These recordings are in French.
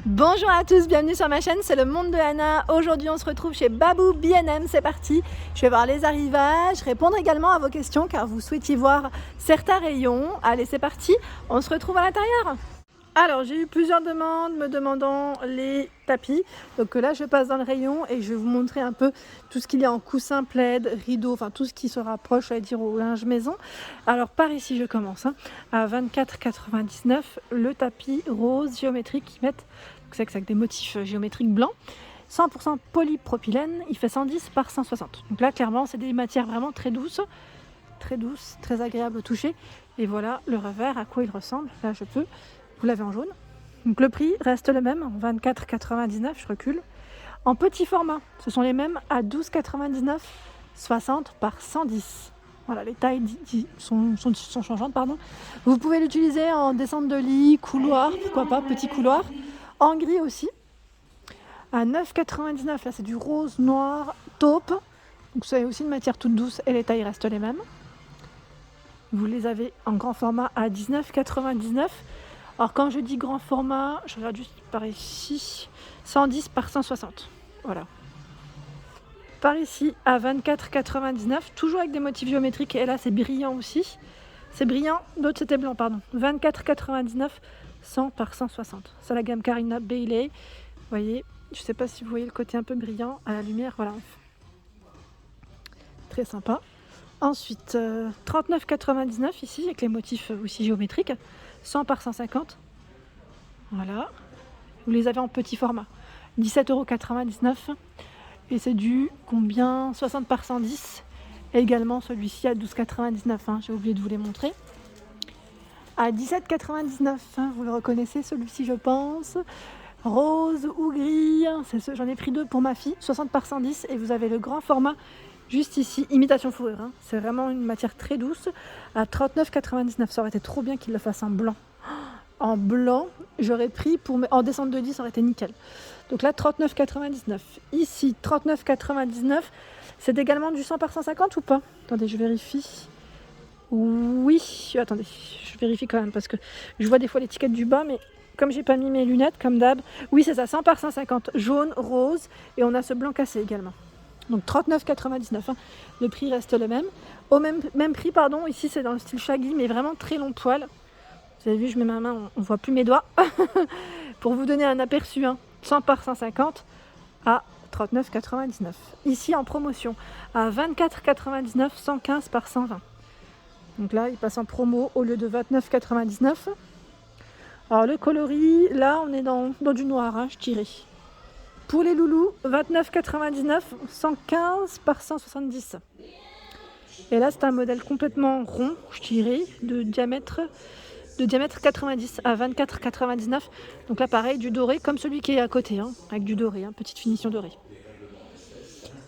Bonjour à tous, bienvenue sur ma chaîne, c'est le monde de Anna. Aujourd'hui on se retrouve chez Babou B&M, c'est parti. Je vais voir les arrivages, répondre également à vos questions car vous souhaitiez voir certains rayons. Allez c'est parti, on se retrouve à l'intérieur. Alors j'ai eu plusieurs demandes me demandant les tapis. Donc là je passe dans le rayon et je vais vous montrer un peu tout ce qu'il y a en coussin, plaid, rideau, enfin tout ce qui se rapproche, à dire, au linge maison. Alors par ici je commence à 24,99 le tapis rose géométrique qu'ils mettent. C'est avec des motifs géométriques blancs. 100% polypropylène, il fait 110 par 160. Donc là clairement c'est des matières vraiment très douces, très agréables au toucher. Et voilà le revers, à quoi il ressemble. Là je peux. Vous l'avez en jaune. Donc le prix reste le même, 24,99, je recule. En petit format, ce sont les mêmes à 12,99, 60 par 110. Voilà, les tailles sont changeantes, pardon. Vous pouvez l'utiliser en descente de lit, couloir, pourquoi pas, petit couloir. En gris aussi, à 9,99, là c'est du rose, noir, taupe. Donc c'est aussi une matière toute douce et les tailles restent les mêmes. Vous les avez en grand format à 19,99. Alors quand je dis grand format, je regarde juste par ici, 110 par 160, voilà. Par ici à 24,99, toujours avec des motifs géométriques, et là c'est brillant aussi. C'est brillant, d'autres c'était blanc, pardon. 24,99, 100 par 160. C'est la gamme Carina Bailey. Vous voyez, je ne sais pas si vous voyez le côté un peu brillant à la lumière, voilà. Très sympa. Ensuite, 39,99 ici, avec les motifs aussi géométriques. 100 par 150. Voilà. Vous les avez en petit format. 17,99 €. Et c'est du combien 60 par 110. Et également celui-ci à 12,99 €. J'ai oublié de vous les montrer. À 17,99 €. Vous le reconnaissez celui-ci, je pense. Rose ou gris. J'en ai pris deux pour ma fille. 60 par 110. Et vous avez le grand format. Juste ici, imitation fourrure, c'est vraiment une matière très douce, à 39,99. Ça aurait été trop bien qu'il le fasse en blanc. En blanc, j'aurais pris en descente de lit, ça aurait été nickel. Donc là, 39,99. Ici, 39,99. C'est également du 100 par 150 ou pas? Attendez, je vérifie. Oui, attendez, je vérifie quand même parce que je vois des fois l'étiquette du bas, mais comme j'ai pas mis mes lunettes, comme d'hab, oui, c'est ça, 100 par 150, jaune, rose, et on a ce blanc cassé également. Donc 39,99, le prix reste le même. Au même prix, pardon, ici c'est dans le style shaggy, mais vraiment très long poil. Vous avez vu, je mets ma main, on voit plus mes doigts. Pour vous donner un aperçu, 100 par 150 à 39,99. Ici en promotion, à 24,99, 115 par 120. Donc là, il passe en promo au lieu de 29,99. Alors le coloris, là on est dans du noir, je dirais. Pour les loulous, 29,99, 115 par 170. Et là, c'est un modèle complètement rond, je dirais, de diamètre 90 à 24,99. Donc là, pareil, du doré, comme celui qui est à côté, avec du doré, petite finition dorée.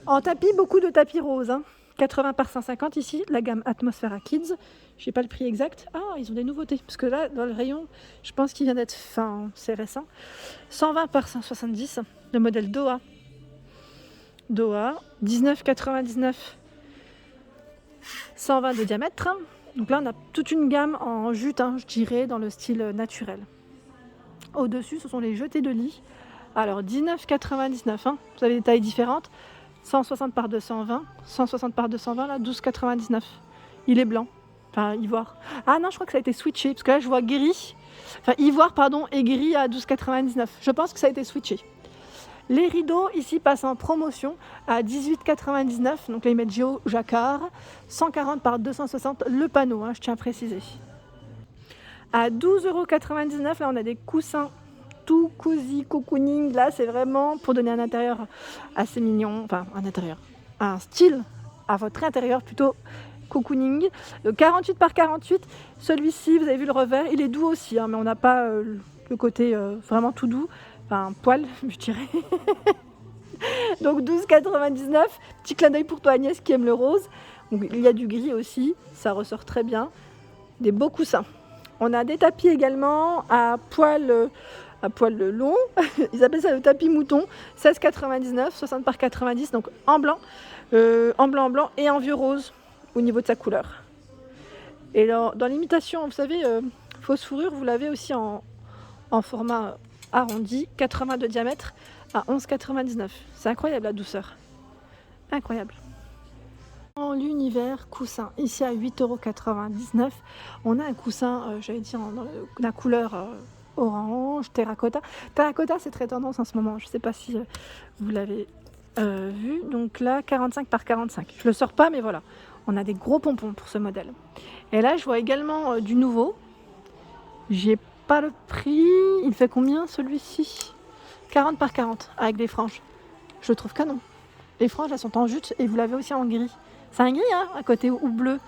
En tapis, beaucoup de tapis roses. 80 par 150 ici, la gamme Atmosphera Kids. Je n'ai pas le prix exact. Ah, ils ont des nouveautés. Parce que là, dans le rayon, je pense qu'il vient d'être fin, c'est récent. 120 par 170, le modèle Doha. Doha, 19,99, 120 de diamètre. Donc là, on a toute une gamme en jute, je dirais, dans le style naturel. Au-dessus, ce sont les jetés de lit. Alors, 19,99, vous avez des tailles différentes. 160 par 220, 160 par 220, là, 12,99. Il est blanc, enfin ivoire. Ah non, je crois que ça a été switché, parce que là, je vois gris, ivoire, pardon, et gris à 12,99. Je pense que ça a été switché. Les rideaux, ici, passent en promotion à 18,99. Donc là, ils mettent Géo Jacquard, 140 par 260, le panneau, je tiens à préciser. À 12,99 €, là, on a des coussins tout cosy, cocooning. Là, c'est vraiment pour donner un intérieur assez mignon, enfin un intérieur, un style à votre intérieur plutôt cocooning. 48 par 48, celui-ci, vous avez vu le revers, il est doux aussi, mais on n'a pas le côté vraiment tout doux, enfin poil, je dirais. Donc 12,99, petit clin d'œil pour toi Agnès qui aime le rose. Donc, il y a du gris aussi, ça ressort très bien. Des beaux coussins. On a des tapis également à poil long, ils appellent ça le tapis mouton, 16,99, 60 par 90, donc en blanc et en vieux rose au niveau de sa couleur. Et dans l'imitation, vous savez, fausse fourrure, vous l'avez aussi en format arrondi, 80 de diamètre à 11,99. C'est incroyable la douceur. Incroyable. Dans l'univers coussin, ici à 8,99 €, on a un coussin, j'allais dire dans la couleur orange, terracotta. Terracotta, c'est très tendance en ce moment. Je ne sais pas si vous l'avez vu. Donc là, 45 par 45. Je le sors pas, mais voilà. On a des gros pompons pour ce modèle. Et là, je vois également du nouveau. J'ai pas le prix. Il fait combien celui-ci? 40 par 40 avec des franges. Je le trouve canon. Les franges, elles sont en jute et vous l'avez aussi en gris. C'est un gris, hein, à côté, ou bleu.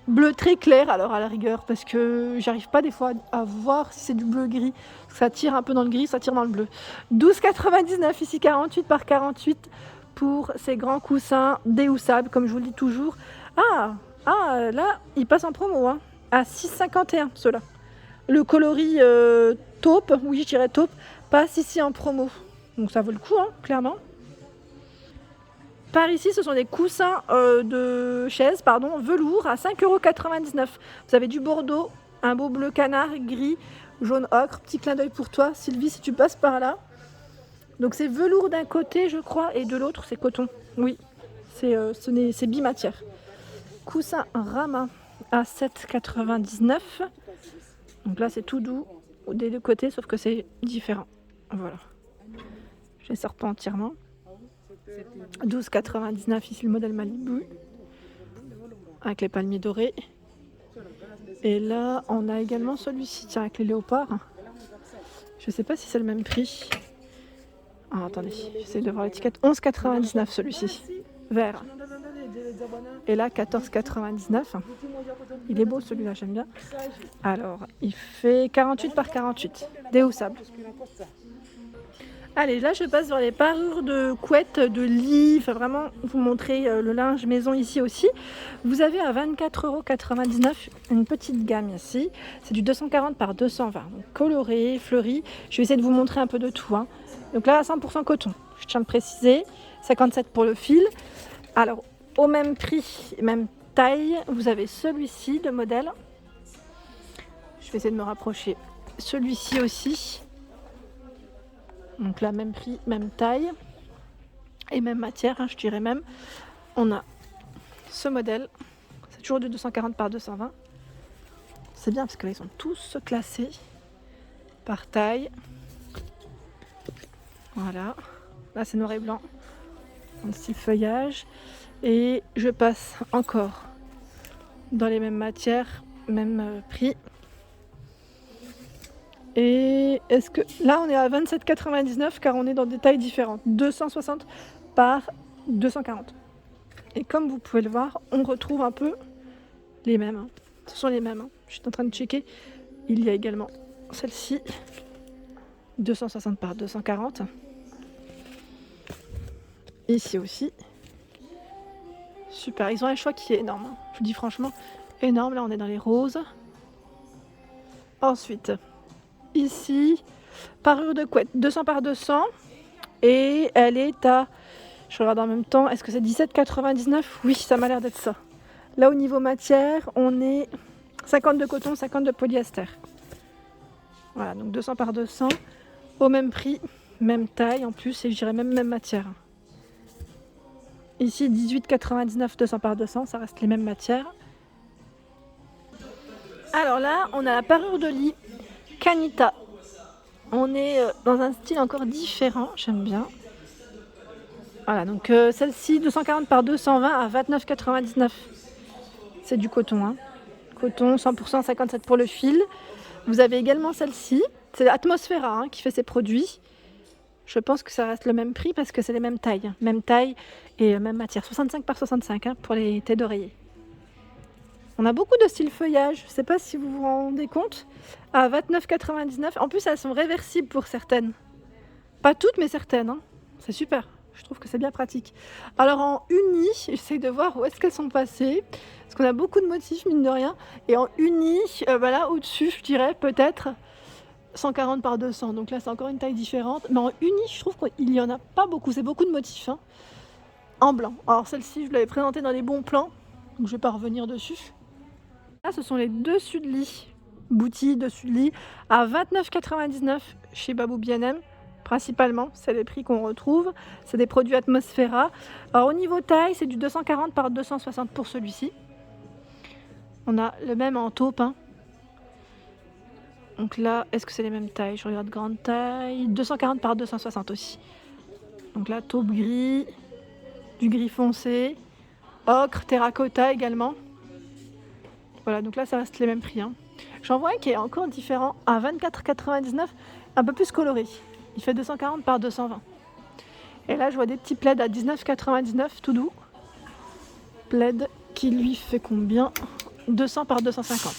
Bleu très clair, alors à la rigueur, parce que j'arrive pas des fois à voir si c'est du bleu-gris. Ça tire un peu dans le gris, ça tire dans le bleu. 12,99 ici, 48 par 48 pour ces grands coussins déhoussables, comme je vous le dis toujours. Là, ils passent en promo, hein, à 6,51 ceux-là. Le coloris taupe, oui, je dirais taupe, passe ici en promo. Donc ça vaut le coup, hein, clairement. Par ici, ce sont des coussins de chaise, velours à 5,99 €. Vous avez du bordeaux, un beau bleu canard, gris, jaune ocre. Petit clin d'œil pour toi, Sylvie, si tu passes par là. Donc c'est velours d'un côté, je crois, et de l'autre, c'est coton. Oui, c'est bimatière. Coussin Rama à 7,99 €. Donc là, c'est tout doux des deux côtés, sauf que c'est différent. Voilà. Je ne les sors pas entièrement. 12,99 ici le modèle Malibu avec les palmiers dorés. Et là on a également celui-ci, tiens, avec les léopards. Je sais pas si c'est le même prix. Attendez, j'essaie de voir l'étiquette. 11,99 celui-ci, vert. Et là 14,99. Il est beau celui-là, j'aime bien. Alors il fait 48 par 48, déhoussable. Allez, là je passe sur les parures de couettes, de lits, enfin vraiment vous montrer le linge maison ici aussi. Vous avez à 24,99 € une petite gamme ici. C'est du 240 par 220, donc coloré, fleuri. Je vais essayer de vous montrer un peu de tout, hein. Donc là à 100% coton, je tiens à le préciser. 57 pour le fil. Alors au même prix, même taille, vous avez celui-ci de modèle. Je vais essayer de me rapprocher. Celui-ci aussi. Donc là, même prix, même taille et même matière, hein, je dirais même. On a ce modèle, c'est toujours du 240 par 220. C'est bien parce que là, ils sont tous classés par taille. Voilà, là c'est noir et blanc, en style feuillage. Et je passe encore dans les mêmes matières, même prix. Et est-ce que là on est à 27,99 car on est dans des tailles différentes, 260 par 240. Et comme vous pouvez le voir, on retrouve un peu les mêmes, hein. Ce sont les mêmes, hein. Je suis en train de checker. Il y a également celle-ci, 260 par 240. Ici aussi. Super, ils ont un choix qui est énorme, hein. Je vous dis franchement, énorme. Là on est dans les roses. Ensuite, ici, parure de couette, 200 par 200. Et elle est à, je regarde en même temps, est-ce que c'est 17,99 €? Oui, ça m'a l'air d'être ça. Là, au niveau matière, on est 50 de coton, 50 de polyester. Voilà, donc 200 par 200, au même prix, même taille en plus, et je dirais même matière. Ici, 18,99 €, 200 par 200, ça reste les mêmes matières. Alors là, on a la parure de lit Canita. On est dans un style encore différent, j'aime bien. Voilà, donc celle-ci, 240 par 220 à 29,99 €. C'est du coton, hein. Coton 100%, 57 pour le fil. Vous avez également celle-ci, c'est Atmosphera, hein, qui fait ses produits. Je pense que ça reste le même prix parce que c'est les mêmes tailles. Hein. Même taille et même matière. 65 par 65, hein, pour les têtes d'oreiller. On a beaucoup de style feuillage, je ne sais pas si vous vous rendez compte, à 29,99 €. En plus, elles sont réversibles pour certaines. Pas toutes, mais certaines, hein. C'est super, je trouve que c'est bien pratique. Alors en uni, j'essaie de voir où est-ce qu'elles sont passées, parce qu'on a beaucoup de motifs, mine de rien. Et en uni, là au-dessus, je dirais peut-être 140 par 200. Donc là, c'est encore une taille différente. Mais en uni, je trouve qu'il n'y en a pas beaucoup, c'est beaucoup de motifs, hein, en blanc. Alors celle-ci, je l'avais présentée dans les bons plans, donc je ne vais pas revenir dessus. Là, ce sont les dessus de lit. Bouti, dessus de lit, à 29,99 € chez Babou B&M. Principalement, c'est les prix qu'on retrouve. C'est des produits Atmosphera. Alors au niveau taille, c'est du 240 par 260 pour celui-ci. On a le même en taupe, hein. Donc là, est-ce que c'est les mêmes tailles? Je regarde grande taille. 240 par 260 aussi. Donc là, taupe gris, du gris foncé, ocre, terracotta également. Voilà, donc là, ça reste les mêmes prix, hein. J'en vois un qui est encore différent à 24,99 €, un peu plus coloré. Il fait 240 par 220. Et là, je vois des petits plaids à 19,99 € tout doux. Plaid qui lui fait combien? 200 par 250.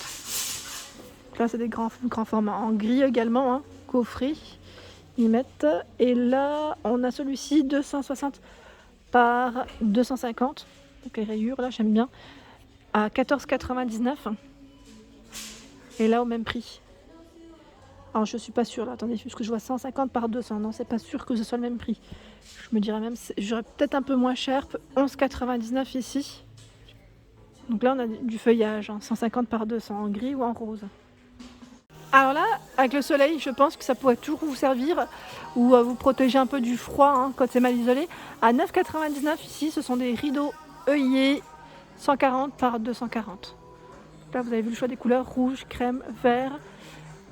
Là, c'est des grands formats en gris également, hein, coffret. Ils mettent. Et là, on a celui-ci 260 par 250. Donc les rayures, là, j'aime bien. À 14,99 €. Et là, au même prix. Alors, je suis pas sûre, là, attendez, parce que je vois 150 par 200. Non, c'est pas sûr que ce soit le même prix. Je me dirais même, j'aurais peut-être un peu moins cher. 11,99 € ici. Donc là, on a du feuillage, hein, 150 par 200 en gris ou en rose. Alors là, avec le soleil, je pense que ça pourrait toujours vous servir ou vous protéger un peu du froid, hein, quand c'est mal isolé. À 9,99 € ici, ce sont des rideaux œillets 140 par 240. Là, vous avez vu le choix des couleurs rouge, crème, vert.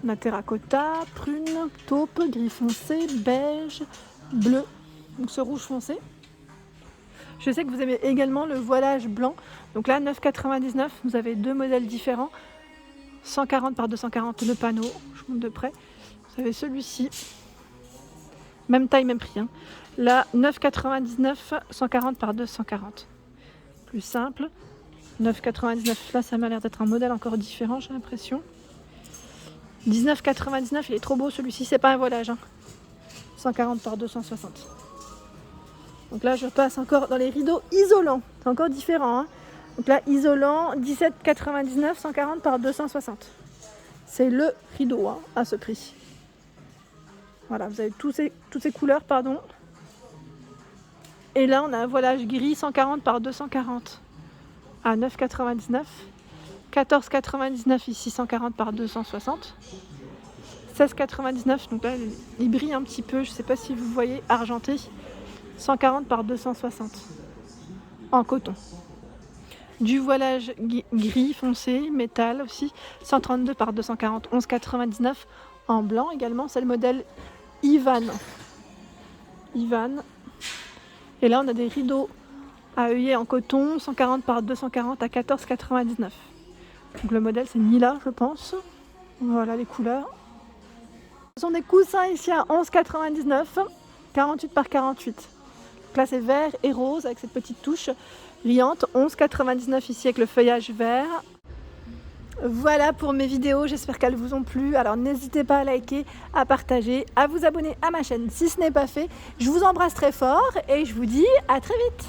On a terracotta, prune, taupe, gris foncé, beige, bleu. Donc ce rouge foncé. Je sais que vous aimez également le voilage blanc. Donc là, 9,99 €, vous avez deux modèles différents. 140 par 240 le panneau, je vous montre de près. Vous avez celui-ci. Même taille, même prix, hein. Là, 9,99 €, 140 par 240. Plus simple. 9,99 €, là, ça m'a l'air d'être un modèle encore différent, j'ai l'impression. 19,99 €, il est trop beau celui-ci, c'est pas un voilage, hein. 140 par 260. Donc là, je passe encore dans les rideaux isolants. C'est encore différent, hein. Donc là, isolant, 17,99 €, 140 par 260. C'est le rideau, hein, à ce prix. Voilà, vous avez toutes ces couleurs, pardon. Et là, on a un voilage gris 140 par 240 à 9,99 €. 14,99 € ici, 140 par 260. 16,99 €, donc là, il brille un petit peu, je ne sais pas si vous voyez, argenté. 140 par 260 en coton. Du voilage gris foncé, métal aussi, 132 par 240, 11,99 € en blanc également, c'est le modèle Ivan. Et là, on a des rideaux à œillets en coton, 140 par 240 à 14,99 €. Donc le modèle, c'est Nila, je pense. Voilà les couleurs. Ce sont des coussins ici à 11,99 €, 48 par 48. Donc là, c'est vert et rose avec cette petite touche brillante. 11,99 € ici avec le feuillage vert. Voilà pour mes vidéos, j'espère qu'elles vous ont plu. Alors n'hésitez pas à liker, à partager, à vous abonner à ma chaîne si ce n'est pas fait. Je vous embrasse très fort et je vous dis à très vite.